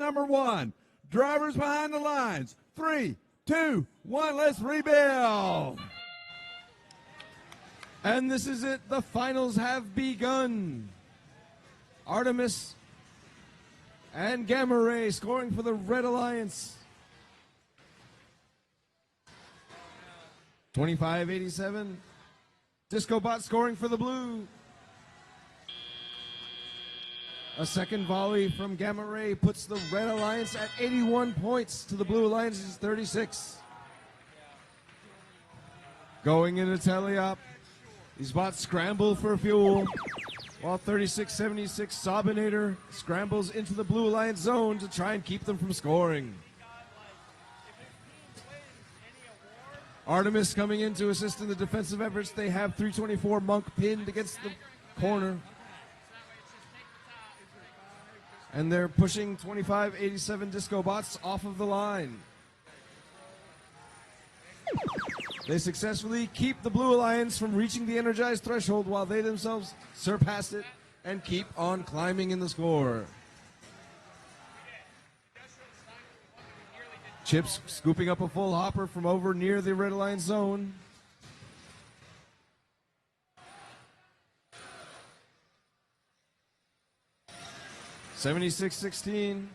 number 1. Drivers behind the lines. 3, 2, 1, let's rebuild. And this is it. The finals have begun. Artemis and Gamma Ray scoring for the Red Alliance. 25-87. Disco Bot scoring for the Blue. A second volley from Gamma Ray puts the Red Alliance at 81 points to the Blue Alliance's 36. Going into teleop. These bots scramble for fuel, while 3676 Sobinator scrambles into the Blue Alliance zone to try and keep them from scoring. Artemis coming in to assist in the defensive efforts. They have 324 Monk pinned against the corner. And they're pushing 25-87 Disco Bots off of the line. They successfully keep the Blue Alliance from reaching the energized threshold while they themselves surpass it and keep on climbing in the score. Chips scooping up a full hopper from over near the Red Alliance zone. (76-16).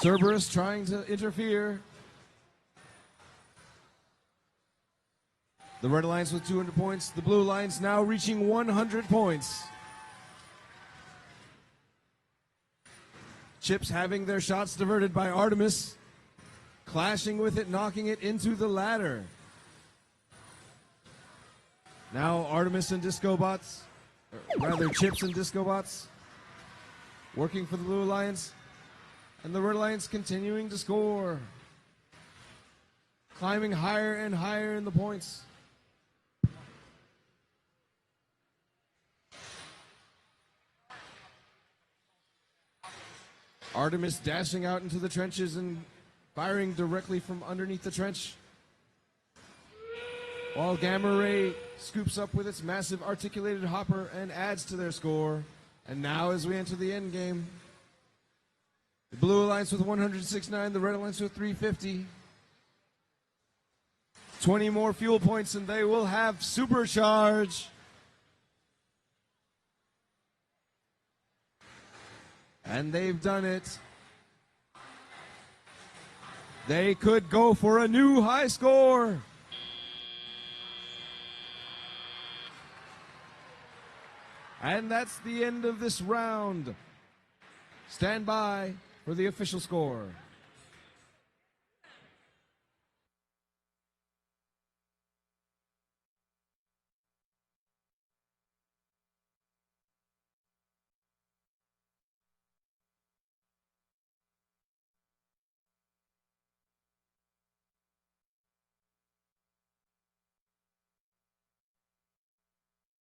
Cerberus trying to interfere. The Red Alliance with 200 points. The Blue Alliance now reaching 100 points. Chips having their shots diverted by Artemis. Clashing with it, knocking it into the ladder. Now Artemis and Disco Bots, or rather Chips and Disco Bots, working for the Blue Alliance. And the Red Alliance continuing to score. Climbing higher and higher in the points. Artemis dashing out into the trenches and firing directly from underneath the trench. While Gamma Ray scoops up with its massive articulated hopper and adds to their score. And now as we enter the end game, the Blue Alliance with 169, the Red Alliance with 350. 20 more fuel points and they will have supercharge. And they've done it. They could go for a new high score. And that's the end of this round. Stand by for the official score.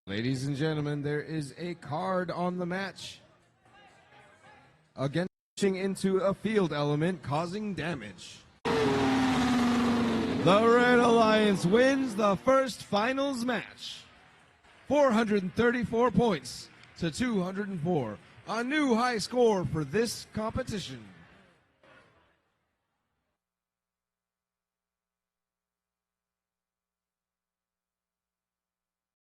Ladies and gentlemen, there is a card on the match. Again, pushing into a field element, causing damage. The Red Alliance wins the first finals match. 434 points to 204. A new high score for this competition.